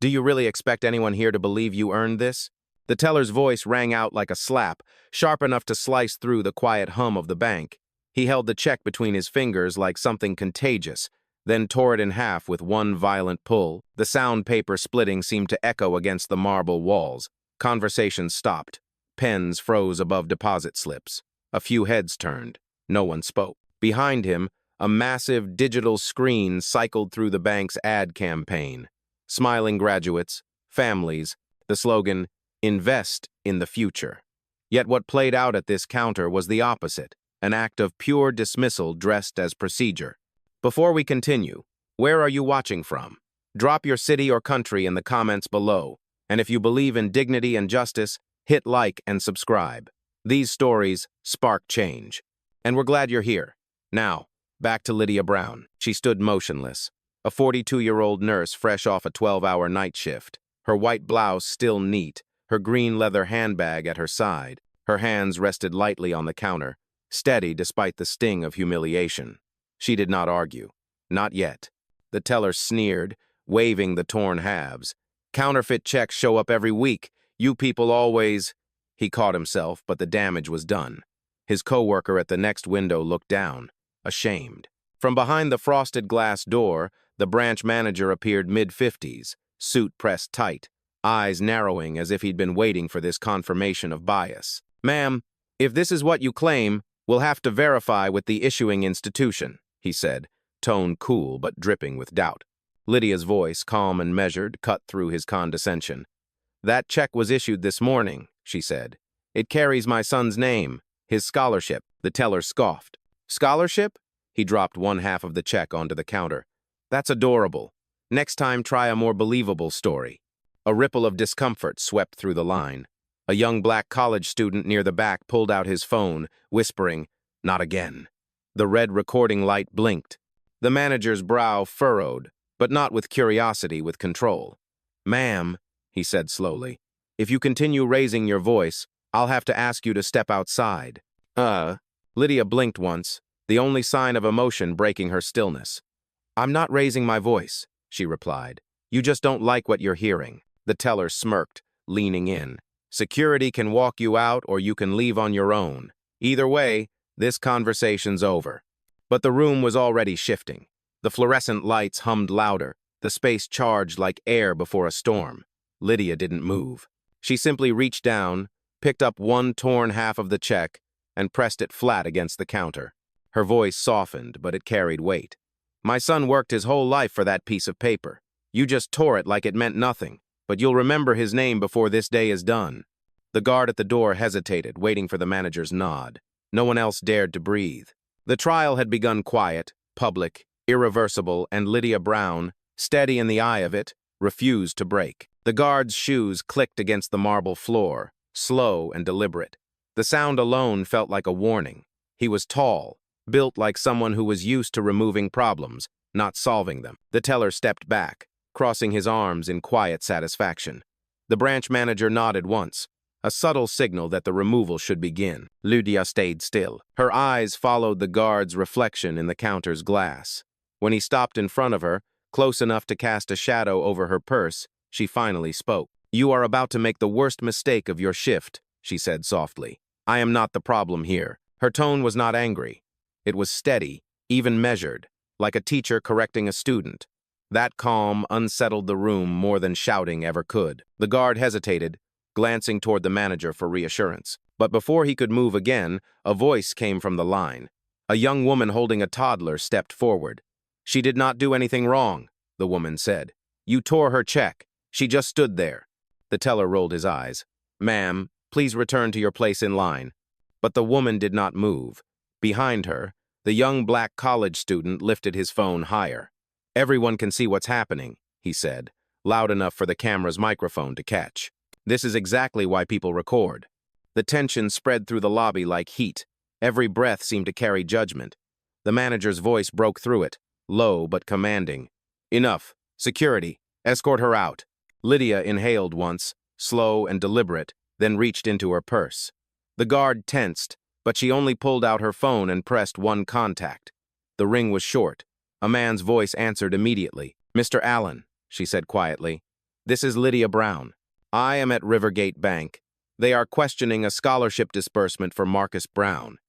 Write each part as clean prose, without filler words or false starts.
Do you really expect anyone here to believe you earned this? The teller's voice rang out like a slap, sharp enough to slice through the quiet hum of the bank. He held the check between his fingers like something contagious, then tore it in half with one violent pull. The sound paper splitting seemed to echo against the marble walls. Conversation stopped. Pens froze above deposit slips. A few heads turned. No one spoke. Behind him, a massive digital screen cycled through the bank's ad campaign. Smiling graduates, families, the slogan, "Invest in the future." Yet what played out at this counter was the opposite, an act of pure dismissal dressed as procedure. Before we continue, where are you watching from? Drop your city or country in the comments below, and if you believe in dignity and justice, hit like and subscribe. These stories spark change. And we're glad you're here. Now, back to Lydia Brown. She stood motionless, a 42-year-old nurse fresh off a 12-hour night shift, her white blouse still neat, her green leather handbag at her side. Her hands rested lightly on the counter, steady despite the sting of humiliation. She did not argue. Not yet. The teller sneered, waving the torn halves. "Counterfeit checks show up every week. You people always—" He caught himself, but the damage was done. His coworker at the next window looked down, ashamed. From behind the frosted glass door, the branch manager appeared mid-50s, suit pressed tight, eyes narrowing as if he'd been waiting for this confirmation of bias. "Ma'am, if this is what you claim, we'll have to verify with the issuing institution," he said, tone cool but dripping with doubt. Lydia's voice, calm and measured, cut through his condescension. "That check was issued this morning," she said. "It carries my son's name, his scholarship." The teller scoffed. "Scholarship?" He dropped one half of the check onto the counter. "That's adorable. Next time, try a more believable story." A ripple of discomfort swept through the line. A young black college student near the back pulled out his phone, whispering, "Not again." The red recording light blinked. The manager's brow furrowed, but not with curiosity, with control. "Ma'am," he said slowly, "if you continue raising your voice, I'll have to ask you to step outside." Lydia blinked once, the only sign of emotion breaking her stillness. "I'm not raising my voice," she replied. "You just don't like what you're hearing." The teller smirked, leaning in. "Security can walk you out or you can leave on your own. Either way, this conversation's over." But the room was already shifting. The fluorescent lights hummed louder, the space charged like air before a storm. Lydia didn't move. She simply reached down, picked up one torn half of the check, and pressed it flat against the counter. Her voice softened, but it carried weight. "My son worked his whole life for that piece of paper. You just tore it like it meant nothing, but you'll remember his name before this day is done." The guard at the door hesitated, waiting for the manager's nod. No one else dared to breathe. The trial had begun quiet, public, irreversible, and Lydia Brown, steady in the eye of it, refused to break. The guard's shoes clicked against the marble floor, slow and deliberate. The sound alone felt like a warning. He was tall, built like someone who was used to removing problems, not solving them. The teller stepped back, crossing his arms in quiet satisfaction. The branch manager nodded once, a subtle signal that the removal should begin. Lydia stayed still. Her eyes followed the guard's reflection in the counter's glass. When he stopped in front of her, close enough to cast a shadow over her purse, she finally spoke. "You are about to make the worst mistake of your shift," she said softly. "I am not the problem here." Her tone was not angry. It was steady, even measured, like a teacher correcting a student. That calm unsettled the room more than shouting ever could. The guard hesitated, glancing toward the manager for reassurance. But before he could move again, a voice came from the line. A young woman holding a toddler stepped forward. "She did not do anything wrong," the woman said. "You tore her check. She just stood there." The teller rolled his eyes. "Ma'am, please return to your place in line." But the woman did not move. Behind her, the young black college student lifted his phone higher. "Everyone can see what's happening," he said, loud enough for the camera's microphone to catch. "This is exactly why people record." The tension spread through the lobby like heat. Every breath seemed to carry judgment. The manager's voice broke through it, low but commanding. "Enough. Security. Escort her out." Lydia inhaled once, slow and deliberate, then reached into her purse. The guard tensed, but she only pulled out her phone and pressed one contact. The ring was short. A man's voice answered immediately. "Mr. Allen," she said quietly. This is Lydia Brown. I am at Rivergate Bank. They are questioning a scholarship disbursement for Marcus Brown.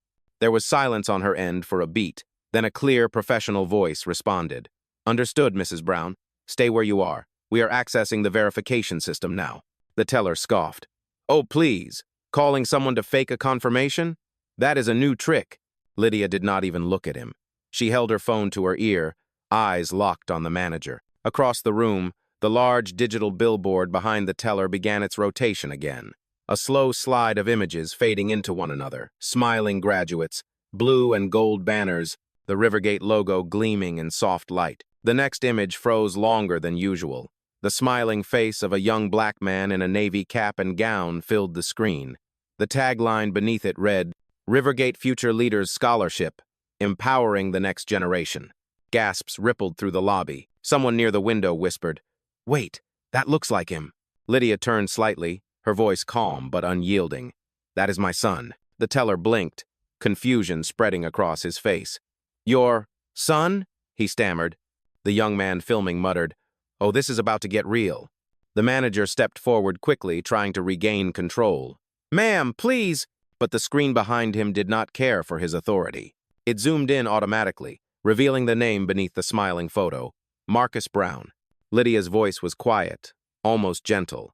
There was silence on her end for a beat. Then a clear, professional voice responded. Understood, Mrs. Brown. Stay where you are. We are accessing the verification system now. The teller scoffed. Oh, please. Calling someone to fake a confirmation? That is a new trick. Lydia did not even look at him. She held her phone to her ear, eyes locked on the manager. Across the room, the large digital billboard behind the teller began its rotation again. A slow slide of images fading into one another, smiling graduates, blue and gold banners, the Rivergate logo gleaming in soft light. The next image froze longer than usual. The smiling face of a young black man in a navy cap and gown filled the screen. The tagline beneath it read, Rivergate Future Leaders Scholarship, Empowering the Next Generation. Gasps rippled through the lobby. Someone near the window whispered, Wait, that looks like him. Lydia turned slightly, her voice calm but unyielding. That is my son. The teller blinked, confusion spreading across his face. Your son? He stammered. The young man filming muttered, Oh, this is about to get real. The manager stepped forward quickly, trying to regain control. Ma'am, please! But the screen behind him did not care for his authority. It zoomed in automatically, revealing the name beneath the smiling photo, Marcus Brown. Lydia's voice was quiet, almost gentle.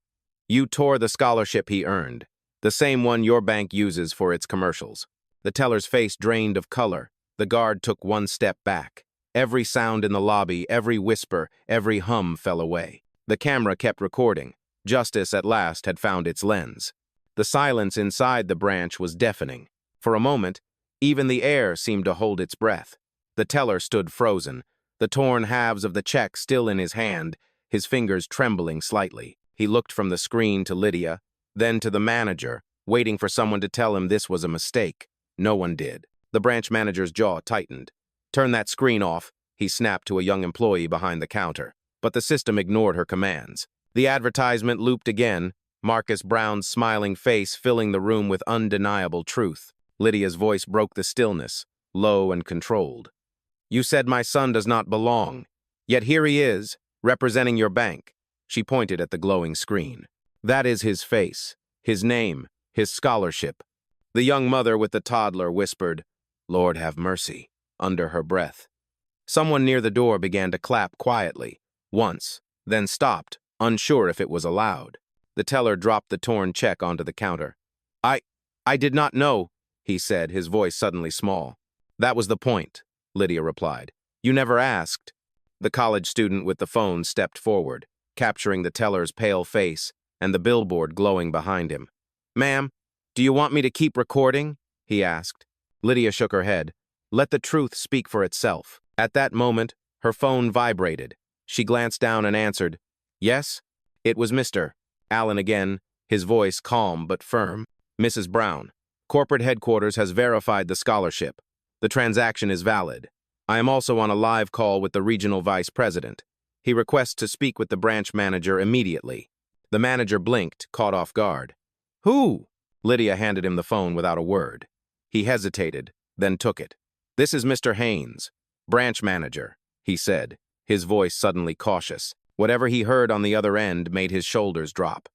You tore the scholarship he earned, the same one your bank uses for its commercials. The teller's face drained of color. The guard took one step back. Every sound in the lobby, every whisper, every hum fell away. The camera kept recording. Justice at last had found its lens. The silence inside the branch was deafening. For a moment, even the air seemed to hold its breath. The teller stood frozen, the torn halves of the check still in his hand, his fingers trembling slightly. He looked from the screen to Lydia, then to the manager, waiting for someone to tell him this was a mistake. No one did. The branch manager's jaw tightened. Turn that screen off, he snapped to a young employee behind the counter. But the system ignored her commands. The advertisement looped again, Marcus Brown's smiling face filling the room with undeniable truth. Lydia's voice broke the stillness, low and controlled. You said my son does not belong. Yet here he is, representing your bank. She pointed at the glowing screen. That is his face, his name, his scholarship. The young mother with the toddler whispered, Lord have mercy, under her breath. Someone near the door began to clap quietly, once, then stopped, unsure if it was allowed. The teller dropped the torn check onto the counter. I did not know, he said, his voice suddenly small. That was the point, Lydia replied. You never asked. The college student with the phone stepped forward, capturing the teller's pale face and the billboard glowing behind him. Ma'am, do you want me to keep recording? He asked. Lydia shook her head. Let the truth speak for itself. At that moment, her phone vibrated. She glanced down and answered, Yes? It was Mr. Allen again, his voice calm but firm. Mrs. Brown, corporate headquarters has verified the scholarship. The transaction is valid. I am also on a live call with the regional vice president. He requests to speak with the branch manager immediately. The manager blinked, caught off guard. Who? Lydia handed him the phone without a word. He hesitated, then took it. This is Mr. Haynes, branch manager, he said, his voice suddenly cautious. Whatever he heard on the other end made his shoulders drop.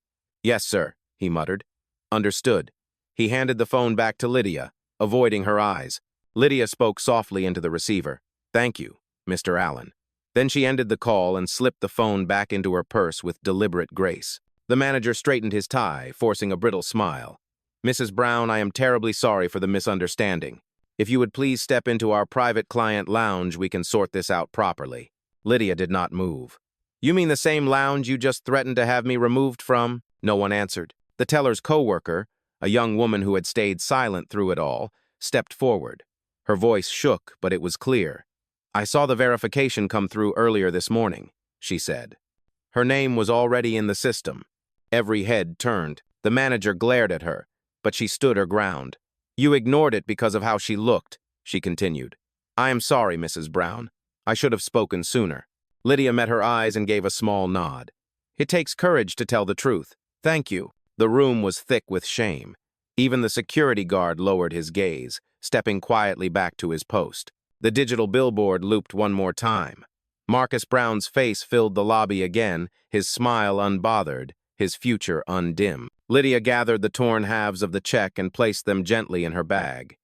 Yes, sir, he muttered. Understood. He handed the phone back to Lydia, avoiding her eyes. Lydia spoke softly into the receiver. Thank you, Mr. Allen. Then she ended the call and slipped the phone back into her purse with deliberate grace. The manager straightened his tie, forcing a brittle smile. Mrs. Brown, I am terribly sorry for the misunderstanding. If you would please step into our private client lounge, we can sort this out properly. Lydia did not move. You mean the same lounge you just threatened to have me removed from? No one answered. The teller's co-worker, a young woman who had stayed silent through it all, stepped forward. Her voice shook, but it was clear. I saw the verification come through earlier this morning, she said. Her name was already in the system. Every head turned. The manager glared at her, but she stood her ground. You ignored it because of how she looked, she continued. I am sorry, Mrs. Brown. I should have spoken sooner. Lydia met her eyes and gave a small nod. It takes courage to tell the truth. Thank you. The room was thick with shame. Even the security guard lowered his gaze, stepping quietly back to his post. The digital billboard looped one more time. Marcus Brown's face filled the lobby again, his smile unbothered, his future undim. Lydia gathered the torn halves of the check and placed them gently in her bag.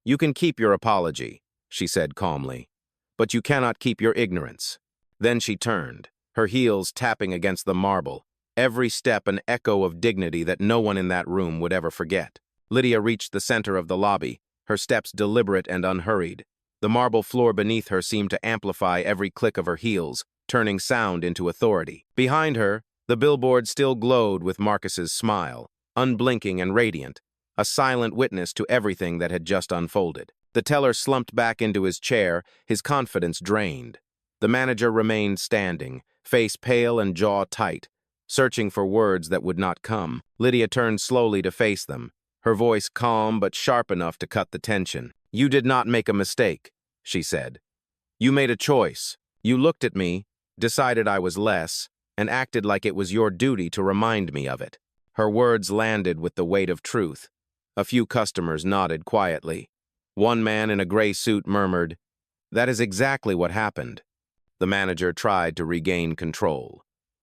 "You can keep your apology," she said calmly, "but you cannot keep your ignorance." Then she turned, her heels tapping against the marble, every step an echo of dignity that no one in that room would ever forget. Lydia reached the center of the lobby, her steps deliberate and unhurried. The marble floor beneath her seemed to amplify every click of her heels, turning sound into authority. Behind her, the billboard still glowed with Marcus's smile, unblinking and radiant, a silent witness to everything that had just unfolded. The teller slumped back into his chair, his confidence drained. The manager remained standing, face pale and jaw tight, searching for words that would not come. Lydia turned slowly to face them, her voice calm but sharp enough to cut the tension. "You did not make a mistake," she said. "You made a choice. You looked at me, decided I was less, and acted like it was your duty to remind me of it." Her words landed with the weight of truth. A few customers nodded quietly. One man in a gray suit murmured, "That is exactly what happened." The manager tried to regain control.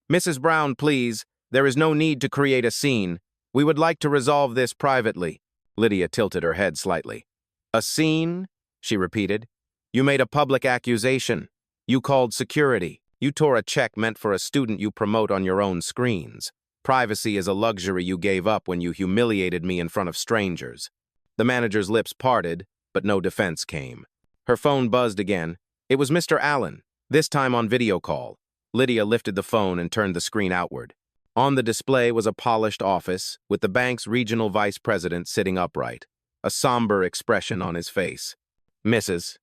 "Mrs. Brown, please, there is no need to create a scene. We would like to resolve this privately." Lydia tilted her head slightly. "A scene?" she repeated. "You made a public accusation. You called security. You tore a check meant for a student you promote on your own screens. Privacy is a luxury you gave up when you humiliated me in front of strangers." The manager's lips parted, but no defense came. Her phone buzzed again. It was Mr. Allen, this time on video call. Lydia lifted the phone and turned the screen outward. On the display was a polished office, with the bank's regional vice president sitting upright, a somber expression on his face. "Mrs.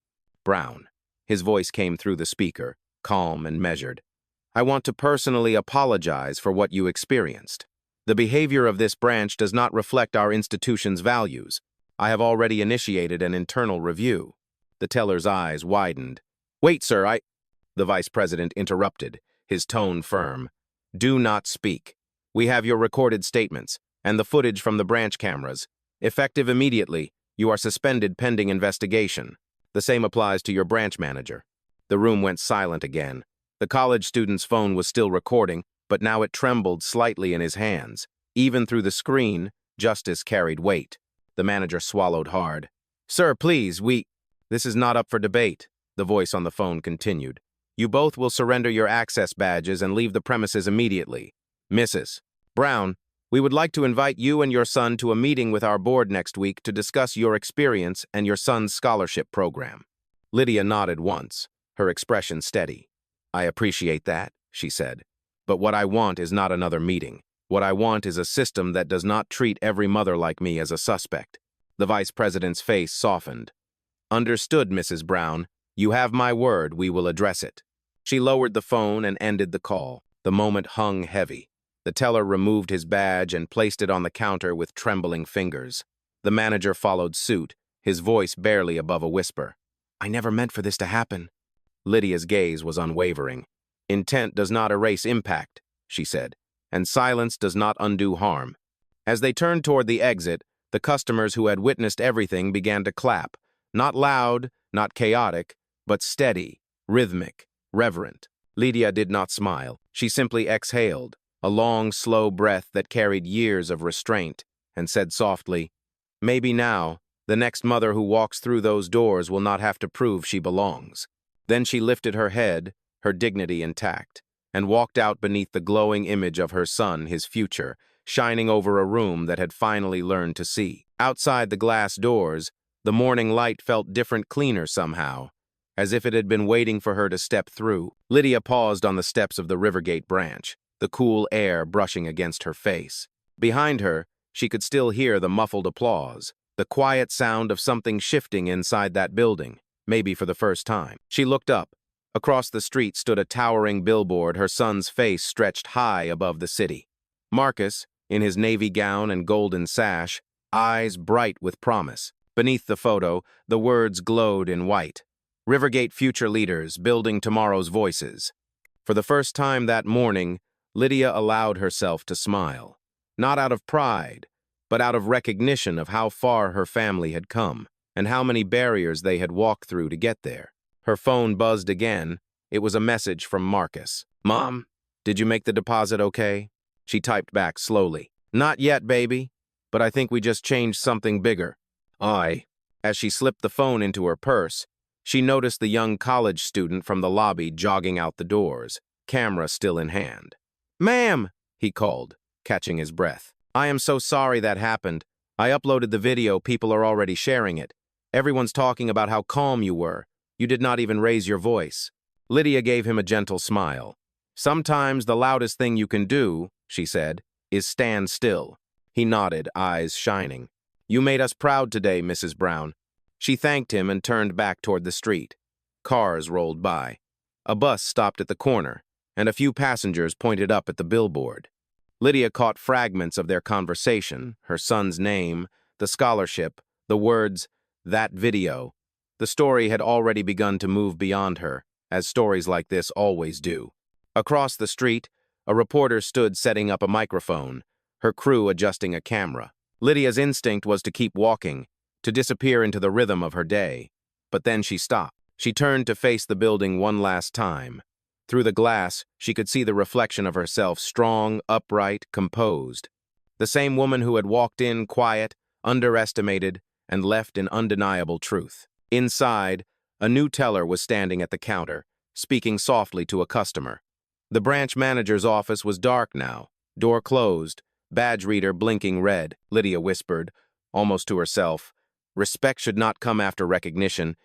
Brown," his voice came through the speaker, calm and measured. "I want to personally apologize for what you experienced. The behavior of this branch does not reflect our institution's values. I have already initiated an internal review." The teller's eyes widened. "Wait, sir, The vice president interrupted, his tone firm. "Do not speak. We have your recorded statements and the footage from the branch cameras. Effective immediately, you are suspended pending investigation. The same applies to your branch manager." The room went silent again. The college student's phone was still recording, but now it trembled slightly in his hands. Even through the screen, justice carried weight. The manager swallowed hard. "Sir, please, This is not up for debate," the voice on the phone continued. "You both will surrender your access badges and leave the premises immediately. Mrs. Brown, we would like to invite you and your son to a meeting with our board next week to discuss your experience and your son's scholarship program." Lydia nodded once, her expression steady. "I appreciate that," she said. "But what I want is not another meeting. What I want is a system that does not treat every mother like me as a suspect." The vice president's face softened. "Understood, Mrs. Brown. You have my word, we will address it." She lowered the phone and ended the call. The moment hung heavy. The teller removed his badge and placed it on the counter with trembling fingers. The manager followed suit, his voice barely above a whisper. "I never meant for this to happen." Lydia's gaze was unwavering. "Intent does not erase impact," she said, "and silence does not undo harm." As they turned toward the exit, the customers who had witnessed everything began to clap. Not loud, not chaotic, but steady, rhythmic, reverent. Lydia did not smile. She simply exhaled, a long, slow breath that carried years of restraint, and said softly, "Maybe now, the next mother who walks through those doors will not have to prove she belongs." Then she lifted her head, her dignity intact, and walked out beneath the glowing image of her son, his future, shining over a room that had finally learned to see. Outside the glass doors, the morning light felt different, cleaner somehow, as if it had been waiting for her to step through. Lydia paused on the steps of the Rivergate branch, the cool air brushing against her face. Behind her, she could still hear the muffled applause, the quiet sound of something shifting inside that building, maybe for the first time. She looked up. Across the street stood a towering billboard, her son's face stretched high above the city. Marcus, in his navy gown and golden sash, eyes bright with promise. Beneath the photo, the words glowed in white. "Rivergate Future Leaders, Building Tomorrow's Voices." For the first time that morning, Lydia allowed herself to smile. Not out of pride, but out of recognition of how far her family had come, and how many barriers they had walked through to get there. Her phone buzzed again. It was a message from Marcus. "Mom, did you make the deposit okay?" She typed back slowly. "Not yet, baby, but I think we just changed something bigger." "Aye." As she slipped the phone into her purse, she noticed the young college student from the lobby jogging out the doors, camera still in hand. "Ma'am," he called, catching his breath. "I am so sorry that happened. I uploaded the video, people are already sharing it. Everyone's talking about how calm you were. You did not even raise your voice." Lydia gave him a gentle smile. "Sometimes the loudest thing you can do," she said, "is stand still." He nodded, eyes shining. "You made us proud today, Mrs. Brown." She thanked him and turned back toward the street. Cars rolled by. A bus stopped at the corner, and a few passengers pointed up at the billboard. Lydia caught fragments of their conversation, her son's name, the scholarship, the words, "that video." The story had already begun to move beyond her, as stories like this always do. Across the street, a reporter stood setting up a microphone, her crew adjusting a camera. Lydia's instinct was to keep walking, to disappear into the rhythm of her day. But then she stopped. She turned to face the building one last time. Through the glass, she could see the reflection of herself, strong, upright, composed. The same woman who had walked in quiet, underestimated, and left in undeniable truth. Inside, a new teller was standing at the counter, speaking softly to a customer. The branch manager's office was dark now, door closed, badge reader blinking red. Lydia whispered, almost to herself, "Respect should not come after recognition.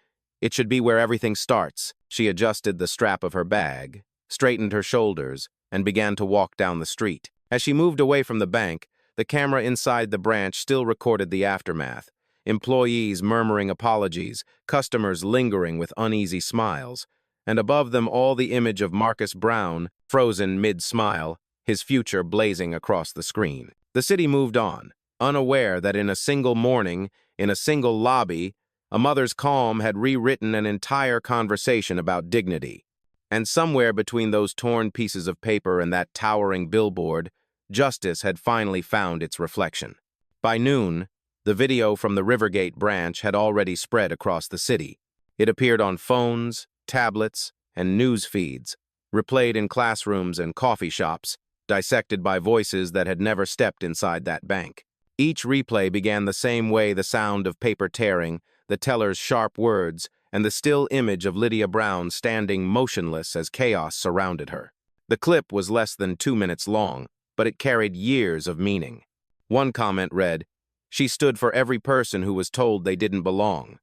It should be where everything starts." She adjusted the strap of her bag, straightened her shoulders, and began to walk down the street. As she moved away from the bank, the camera inside the branch still recorded the aftermath. Employees murmuring apologies, customers lingering with uneasy smiles, and above them all the image of Marcus Brown, frozen mid-smile, his future blazing across the screen. The city moved on, unaware that in a single morning, in a single lobby, a mother's calm had rewritten an entire conversation about dignity. And somewhere between those torn pieces of paper and that towering billboard, justice had finally found its reflection. By noon, the video from the Rivergate branch had already spread across the city. It appeared on phones, tablets, and news feeds, replayed in classrooms and coffee shops, dissected by voices that had never stepped inside that bank. Each replay began the same way, the sound of paper tearing, the teller's sharp words, and the still image of Lydia Brown standing motionless as chaos surrounded her. The clip was less than 2 minutes long, but it carried years of meaning. One comment read, "She stood for every person who was told they didn't belong."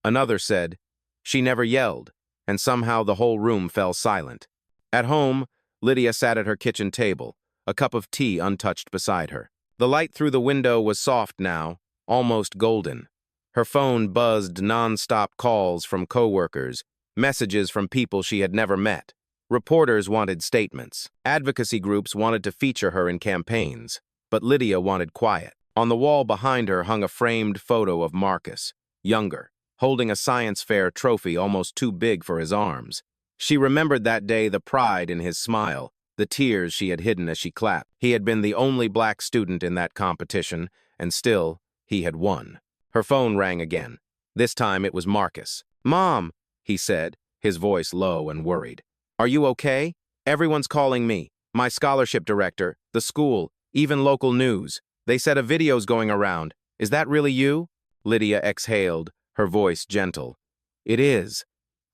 Another said, "She never yelled," and somehow the whole room fell silent. At home, Lydia sat at her kitchen table, a cup of tea untouched beside her. The light through the window was soft now, almost golden. Her phone buzzed non-stop calls from coworkers, messages from people she had never met. Reporters wanted statements. Advocacy groups wanted to feature her in campaigns, but Lydia wanted quiet. On the wall behind her hung a framed photo of Marcus, younger, holding a science fair trophy almost too big for his arms. She remembered that day, the pride in his smile, the tears she had hidden as she clapped. He had been the only black student in that competition, and still, he had won. Her phone rang again. This time it was Marcus. "Mom," he said, his voice low and worried. "Are you okay? Everyone's calling me. My scholarship director, the school, even local news. They said a video's going around. Is that really you?" Lydia exhaled, her voice gentle. "It is.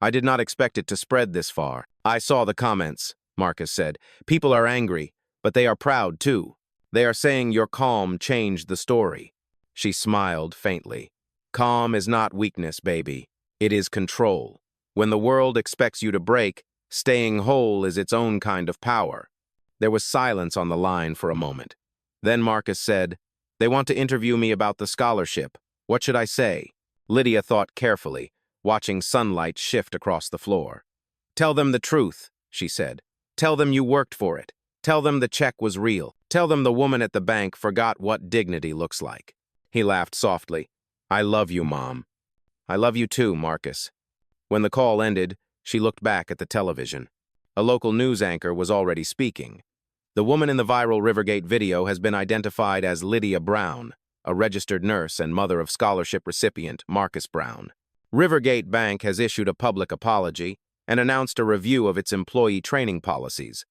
I did not expect it to spread this far." "I saw the comments," Marcus said. "People are angry, but they are proud too. They are saying your calm changed the story." She smiled faintly. "Calm is not weakness, baby. It is control. When the world expects you to break, staying whole is its own kind of power." There was silence on the line for a moment. Then Marcus said, "They want to interview me about the scholarship. What should I say?" Lydia thought carefully, watching sunlight shift across the floor. "Tell them the truth," she said. "Tell them you worked for it. Tell them the check was real. Tell them the woman at the bank forgot what dignity looks like." He laughed softly. "I love you, Mom." "I love you too, Marcus." When the call ended, she looked back at the television. A local news anchor was already speaking. "The woman in the viral Rivergate video has been identified as Lydia Brown, a registered nurse and mother of scholarship recipient Marcus Brown. Rivergate Bank has issued a public apology, and announced a review of its employee training policies.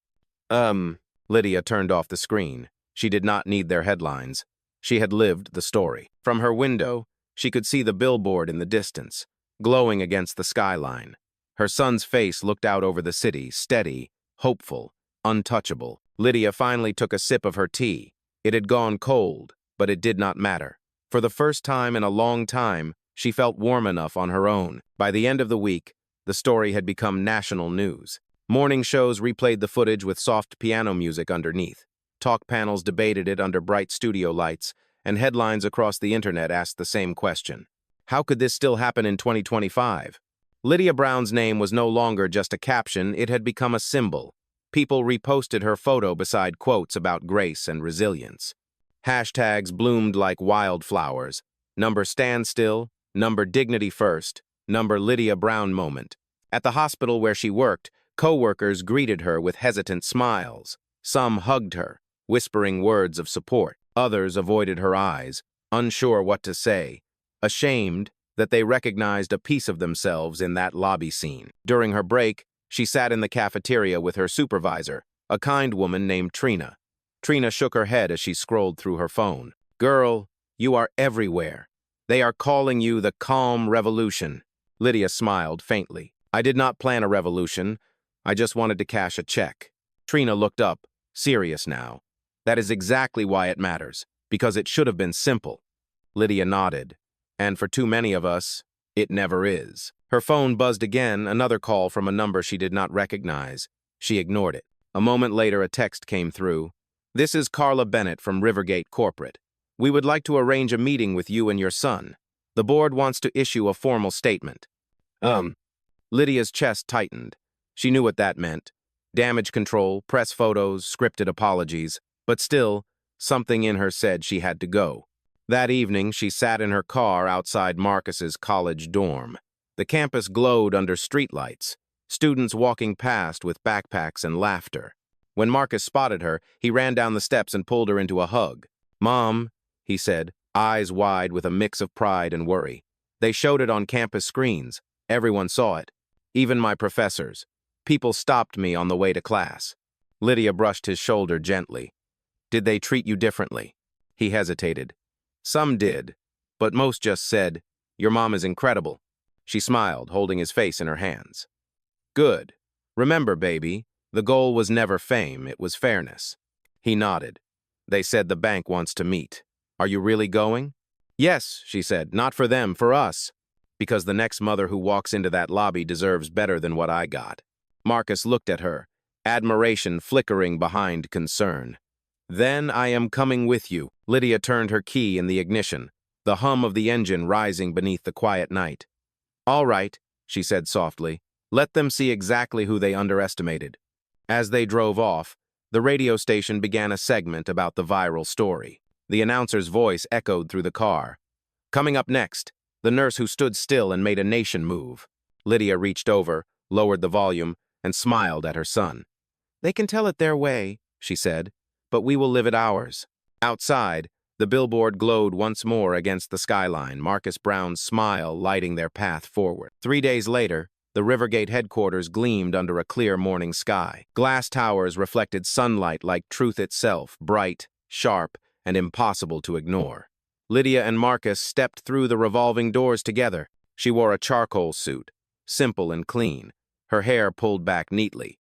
Lydia turned off the screen. She did not need their headlines. She had lived the story. From her window, she could see the billboard in the distance, glowing against the skyline. Her son's face looked out over the city, steady, hopeful, untouchable. Lydia finally took a sip of her tea. It had gone cold, but it did not matter. For the first time in a long time, she felt warm enough on her own. By the end of the week, the story had become national news. Morning shows replayed the footage with soft piano music underneath. Talk panels debated it under bright studio lights, and headlines across the internet asked the same question. How could this still happen in 2025? Lydia Brown's name was no longer just a caption, it had become a symbol. People reposted her photo beside quotes about grace and resilience. Hashtags bloomed like wildflowers. Number standstill, number dignity first, number Lydia Brown moment. At the hospital where she worked, co-workers greeted her with hesitant smiles. Some hugged her, whispering words of support. Others avoided her eyes, unsure what to say, ashamed that they recognized a piece of themselves in that lobby scene. During her break, she sat in the cafeteria with her supervisor, a kind woman named Trina. Trina shook her head as she scrolled through her phone. "Girl, you are everywhere. They are calling you the calm revolution." Lydia smiled faintly. "I did not plan a revolution. I just wanted to cash a check." Trina looked up, serious now. "That is exactly why it matters, because it should have been simple." Lydia nodded. "And for too many of us, it never is." Her phone buzzed again, another call from a number she did not recognize. She ignored it. A moment later, a text came through. "This is Carla Bennett from Rivergate Corporate. We would like to arrange a meeting with you and your son. The board wants to issue a formal statement." Lydia's chest tightened. She knew what that meant. Damage control, press photos, scripted apologies. But still, something in her said she had to go. That evening, she sat in her car outside Marcus's college dorm. The campus glowed under streetlights, students walking past with backpacks and laughter. When Marcus spotted her, he ran down the steps and pulled her into a hug. "Mom," he said, eyes wide with a mix of pride and worry. "They showed it on campus screens. Everyone saw it. Even my professors. People stopped me on the way to class." Lydia brushed his shoulder gently. "Did they treat you differently?" He hesitated. "Some did, but most just said, 'Your mom is incredible.'" She smiled, holding his face in her hands. "Good. Remember, baby, the goal was never fame, it was fairness." He nodded. "They said the bank wants to meet. Are you really going?" "Yes," she said, "not for them, for us. Because the next mother who walks into that lobby deserves better than what I got." Marcus looked at her, admiration flickering behind concern. "Then I am coming with you." Lydia turned her key in the ignition, the hum of the engine rising beneath the quiet night. "All right," she said softly. "Let them see exactly who they underestimated." As they drove off, the radio station began a segment about the viral story. The announcer's voice echoed through the car. "Coming up next, the nurse who stood still and made a nation move." Lydia reached over, lowered the volume, and smiled at her son. "They can tell it their way," she said, "but we will live it ours." Outside, the billboard glowed once more against the skyline, Marcus Brown's smile lighting their path forward. 3 days later, the Rivergate headquarters gleamed under a clear morning sky. Glass towers reflected sunlight like truth itself, bright, sharp, and impossible to ignore. Lydia and Marcus stepped through the revolving doors together. She wore a charcoal suit, simple and clean, her hair pulled back neatly.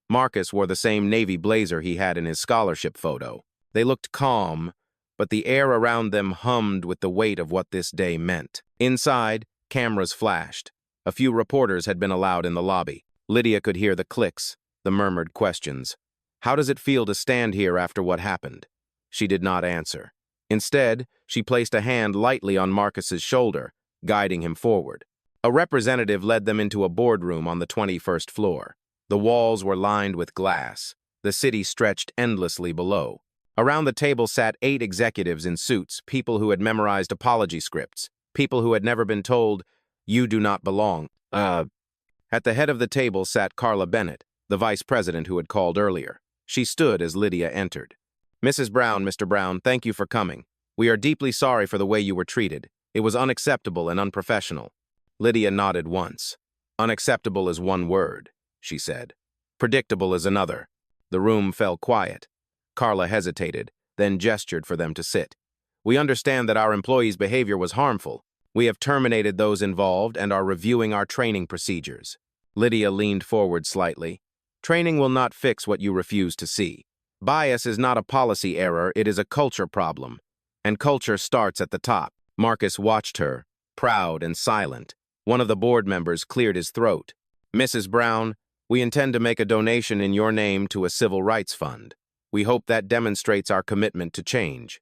Marcus wore the same navy blazer he had in his scholarship photo. They looked calm, but the air around them hummed with the weight of what this day meant. Inside, cameras flashed. A few reporters had been allowed in the lobby. Lydia could hear the clicks, the murmured questions. "How does it feel to stand here after what happened?" She did not answer. Instead, she placed a hand lightly on Marcus's shoulder, guiding him forward. A representative led them into a boardroom on the 21st floor. The walls were lined with glass. The city stretched endlessly below. Around the table sat 8 executives in suits, people who had memorized apology scripts, people who had never been told, "You do not belong." At the head of the table sat Carla Bennett, the vice president who had called earlier. She stood as Lydia entered. "Mrs. Brown, Mr. Brown, thank you for coming. We are deeply sorry for the way you were treated. It was unacceptable and unprofessional." Lydia nodded once. Unacceptable is one word, she said. Predictable is another. The room fell quiet. Carla hesitated, then gestured for them to sit. We understand that our employees' behavior was harmful. We have terminated those involved and are reviewing our training procedures. Lydia leaned forward slightly. Training will not fix what you refuse to see. Bias is not a policy error, it is a culture problem. And culture starts at the top. Marcus watched her, proud and silent. One of the board members cleared his throat. Mrs. Brown, we intend to make a donation in your name to a civil rights fund. We hope that demonstrates our commitment to change.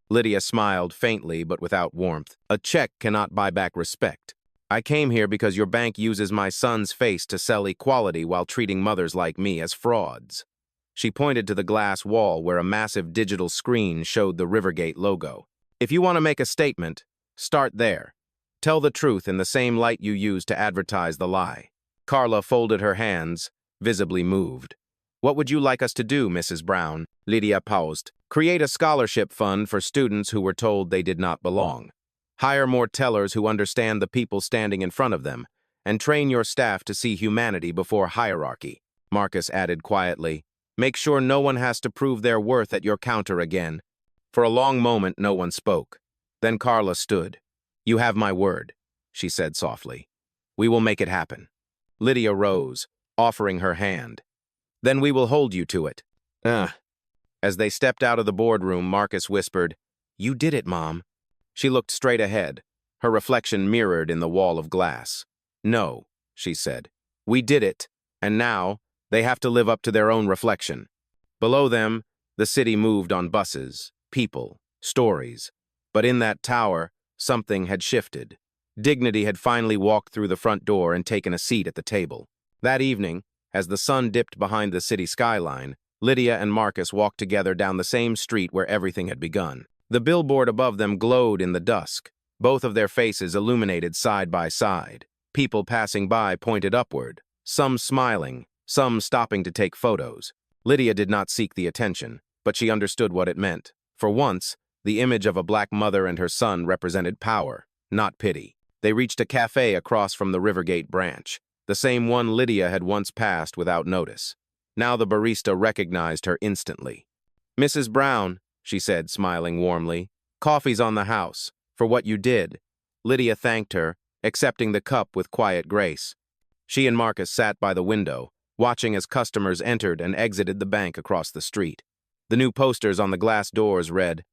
Lydia smiled faintly but without warmth. A check cannot buy back respect. I came here because your bank uses my son's face to sell equality while treating mothers like me as frauds. She pointed to the glass wall where a massive digital screen showed the Rivergate logo. If you want to make a statement, start there. Tell the truth in the same light you use to advertise the lie. Carla folded her hands, visibly moved. What would you like us to do, Mrs. Brown? Lydia paused. Create a scholarship fund for students who were told they did not belong. Hire more tellers who understand the people standing in front of them, and train your staff to see humanity before hierarchy. Marcus added quietly, make sure no one has to prove their worth at your counter again. For a long moment, no one spoke. Then Carla stood. You have my word, she said softly. We will make it happen. Lydia rose, offering her hand. Then we will hold you to it. As they stepped out of the boardroom, Marcus whispered, You did it, Mom. She looked straight ahead, her reflection mirrored in the wall of glass. No, she said. We did it, and now they have to live up to their own reflection. Below them, the city moved on buses, people, stories. But in that tower, something had shifted. Dignity had finally walked through the front door and taken a seat at the table. That evening, as the sun dipped behind the city skyline, Lydia and Marcus walked together down the same street where everything had begun. The billboard above them glowed in the dusk, both of their faces illuminated side by side. People passing by pointed upward, some smiling, some stopping to take photos. Lydia did not seek the attention, but she understood what it meant. For once, the image of a black mother and her son represented power, not pity. They reached a cafe across from the Rivergate branch, the same one Lydia had once passed without notice. Now the barista recognized her instantly. Mrs. Brown, she said, smiling warmly, coffee's on the house, for what you did. Lydia thanked her, accepting the cup with quiet grace. She and Marcus sat by the window, watching as customers entered and exited the bank across the street. The new posters on the glass doors read,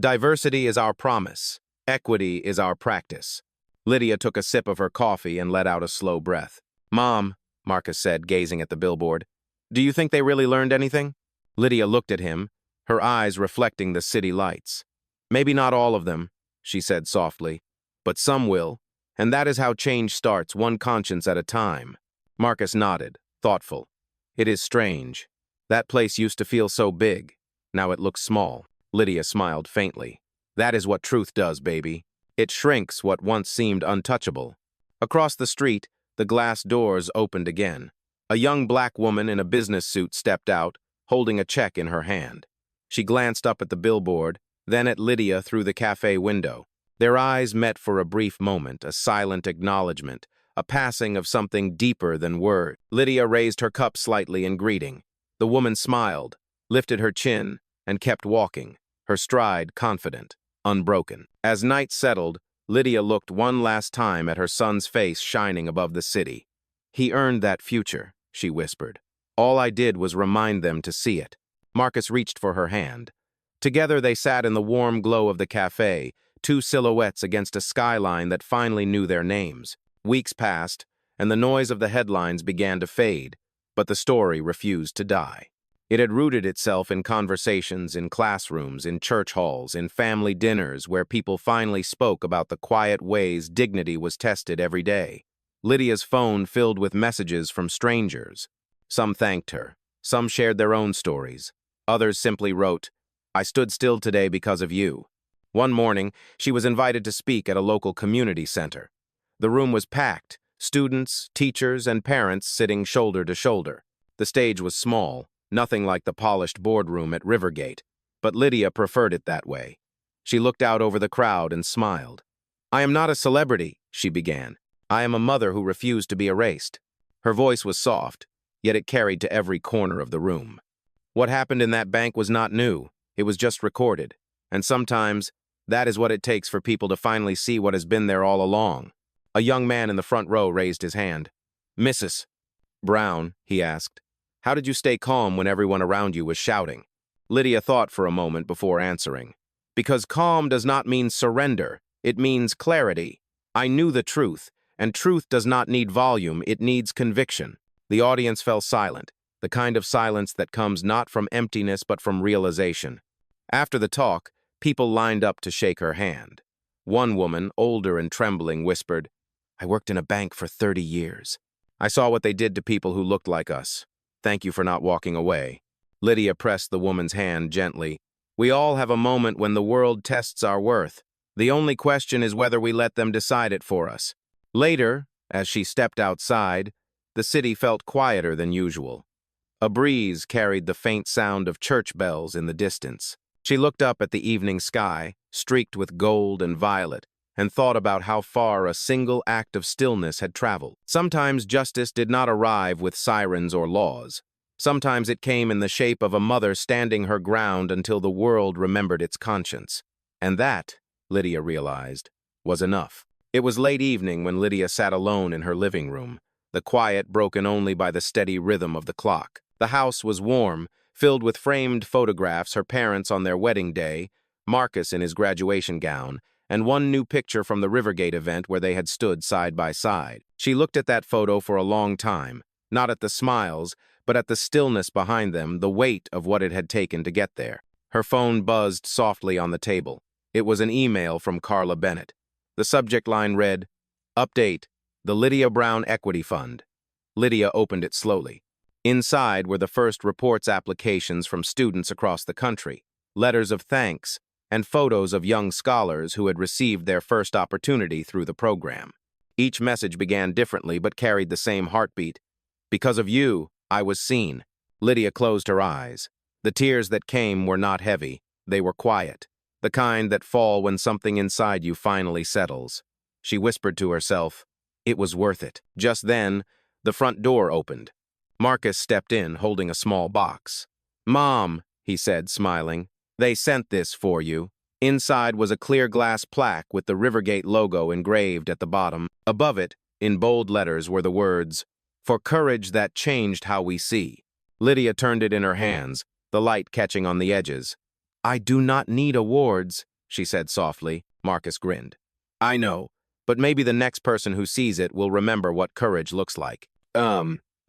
Diversity is our promise. Equity is our practice. Lydia took a sip of her coffee and let out a slow breath. Mom, Marcus said, gazing at the billboard, do you think they really learned anything? Lydia looked at him, her eyes reflecting the city lights. Maybe not all of them, she said softly, but some will, and that is how change starts, one conscience at a time. Marcus nodded, thoughtful. It is strange. That place used to feel so big. Now it looks small. Lydia smiled faintly. That is what truth does, baby. It shrinks what once seemed untouchable. Across the street, the glass doors opened again. A young black woman in a business suit stepped out, holding a check in her hand. She glanced up at the billboard, then at Lydia through the cafe window. Their eyes met for a brief moment, a silent acknowledgement, a passing of something deeper than word. Lydia raised her cup slightly in greeting. The woman smiled, lifted her chin, and kept walking, her stride confident, unbroken. As night settled, Lydia looked one last time at her son's face shining above the city. He earned that future, she whispered. All I did was remind them to see it. Marcus reached for her hand. Together they sat in the warm glow of the cafe, two silhouettes against a skyline that finally knew their names. Weeks passed, and the noise of the headlines began to fade, but the story refused to die. It had rooted itself in conversations, in classrooms, in church halls, in family dinners where people finally spoke about the quiet ways dignity was tested every day. Lydia's phone filled with messages from strangers. Some thanked her. Some shared their own stories. Others simply wrote, I stood still today because of you. One morning, she was invited to speak at a local community center. The room was packed, students, teachers, and parents sitting shoulder to shoulder. The stage was small, nothing like the polished boardroom at Rivergate, but Lydia preferred it that way. She looked out over the crowd and smiled. I am not a celebrity, she began. I am a mother who refused to be erased." Her voice was soft, yet it carried to every corner of the room. What happened in that bank was not new. It was just recorded. And sometimes, that is what it takes for people to finally see what has been there all along. A young man in the front row raised his hand. "Mrs. Brown," he asked, "how did you stay calm when everyone around you was shouting?" Lydia thought for a moment before answering. "Because calm does not mean surrender. It means clarity. I knew the truth, and truth does not need volume, it needs conviction." The audience fell silent, the kind of silence that comes not from emptiness but from realization. After the talk, people lined up to shake her hand. One woman, older and trembling, whispered, "I worked in a bank for 30 years. I saw what they did to people who looked like us. Thank you for not walking away." Lydia pressed the woman's hand gently. "We all have a moment when the world tests our worth. The only question is whether we let them decide it for us." Later, as she stepped outside, the city felt quieter than usual. A breeze carried the faint sound of church bells in the distance. She looked up at the evening sky, streaked with gold and violet, and thought about how far a single act of stillness had traveled. Sometimes justice did not arrive with sirens or laws. Sometimes it came in the shape of a mother standing her ground until the world remembered its conscience. And that, Lydia realized, was enough. It was late evening when Lydia sat alone in her living room, the quiet broken only by the steady rhythm of the clock. The house was warm, filled with framed photographs, her parents on their wedding day, Marcus in his graduation gown, and one new picture from the Rivergate event where they had stood side by side. She looked at that photo for a long time, not at the smiles, but at the stillness behind them, the weight of what it had taken to get there. Her phone buzzed softly on the table. It was an email from Carla Bennett. The subject line read, "Update, the Lydia Brown Equity Fund." Lydia opened it slowly. Inside were the first reports applications from students across the country, letters of thanks, and photos of young scholars who had received their first opportunity through the program. Each message began differently but carried the same heartbeat. "Because of you, I was seen." Lydia closed her eyes. The tears that came were not heavy, they were quiet, the kind that fall when something inside you finally settles. She whispered to herself, "It was worth it." Just then, the front door opened. Marcus stepped in, holding a small box. "Mom," he said, smiling, "they sent this for you." Inside was a clear glass plaque with the Rivergate logo engraved at the bottom. Above it, in bold letters, were the words, "For courage that changed how we see." Lydia turned it in her hands, the light catching on the edges. "I do not need awards," she said softly. Marcus grinned. "I know, but maybe the next person who sees it will remember what courage looks like."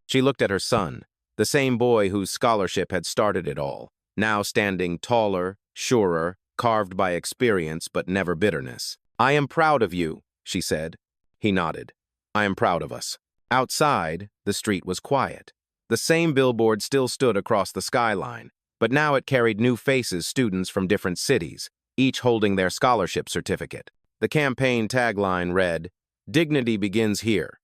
She looked at her son, the same boy whose scholarship had started it all, now standing taller, surer, carved by experience but never bitterness. "I am proud of you," she said. He nodded. "I am proud of us." Outside, the street was quiet. The same billboard still stood across the skyline, but now it carried new faces, students from different cities, each holding their scholarship certificate. The campaign tagline read, "Dignity begins here."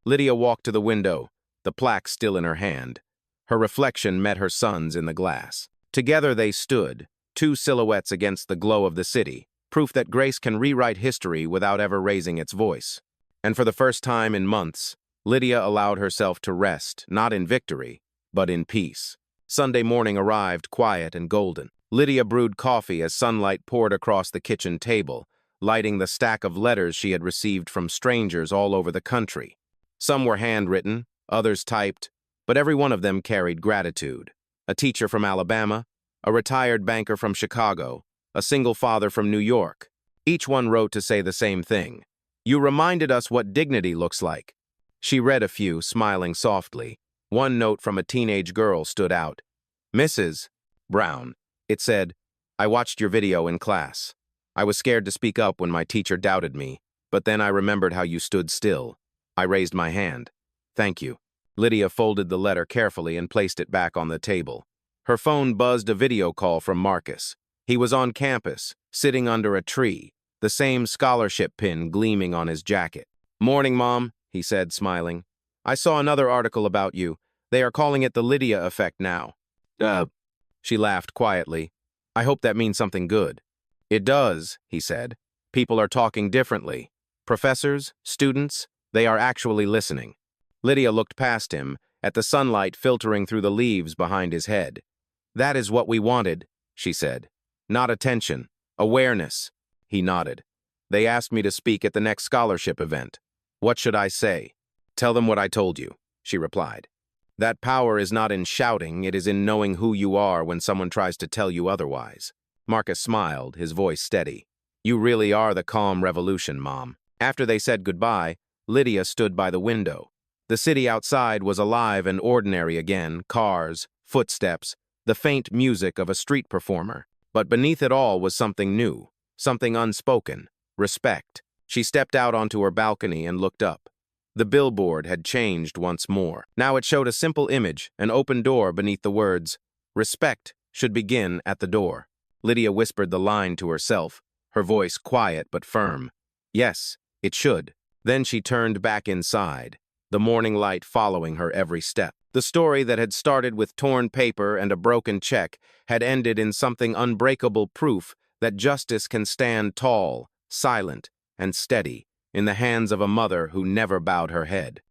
Lydia walked to the window, the plaque still in her hand. Her reflection met her son's in the glass. Together they stood, two silhouettes against the glow of the city, proof that grace can rewrite history without ever raising its voice. And for the first time in months, Lydia allowed herself to rest, not in victory, but in peace. Sunday morning arrived quiet and golden. Lydia brewed coffee as sunlight poured across the kitchen table, lighting the stack of letters she had received from strangers all over the country. Some were handwritten, others typed, but every one of them carried gratitude. A teacher from Alabama, a retired banker from Chicago, a single father from New York. Each one wrote to say the same thing. "You reminded us what dignity looks like." She read a few, smiling softly. One note from a teenage girl stood out. "Mrs. Brown," it said, "I watched your video in class. I was scared to speak up when my teacher doubted me, but then I remembered how you stood still. I raised my hand. Thank you." Lydia folded the letter carefully and placed it back on the table. Her phone buzzed a video call from Marcus. He was on campus, sitting under a tree, the same scholarship pin gleaming on his jacket. "Morning, Mom," he said, smiling. "I saw another article about you. They are calling it the Lydia effect now." She laughed quietly. "I hope that means something good." "It does," he said. "People are talking differently." Professors, students, they are actually listening. Lydia looked past him, at the sunlight filtering through the leaves behind his head. That is what we wanted, she said. Not attention, awareness. He nodded. They asked me to speak at the next scholarship event. What should I say? Tell them what I told you, she replied. That power is not in shouting, it is in knowing who you are when someone tries to tell you otherwise. Marcus smiled, his voice steady. You really are the calm revolution, Mom. After they said goodbye, Lydia stood by the window. The city outside was alive and ordinary again, cars, footsteps, the faint music of a street performer. But beneath it all was something new, something unspoken, respect. She stepped out onto her balcony and looked up. The billboard had changed once more. Now it showed a simple image, an open door beneath the words, "Respect should begin at the door." Lydia whispered the line to herself, her voice quiet but firm. Yes, it should. Then she turned back inside, the morning light following her every step. The story that had started with torn paper and a broken check had ended in something unbreakable proof that justice can stand tall, silent, and steady in the hands of a mother who never bowed her head.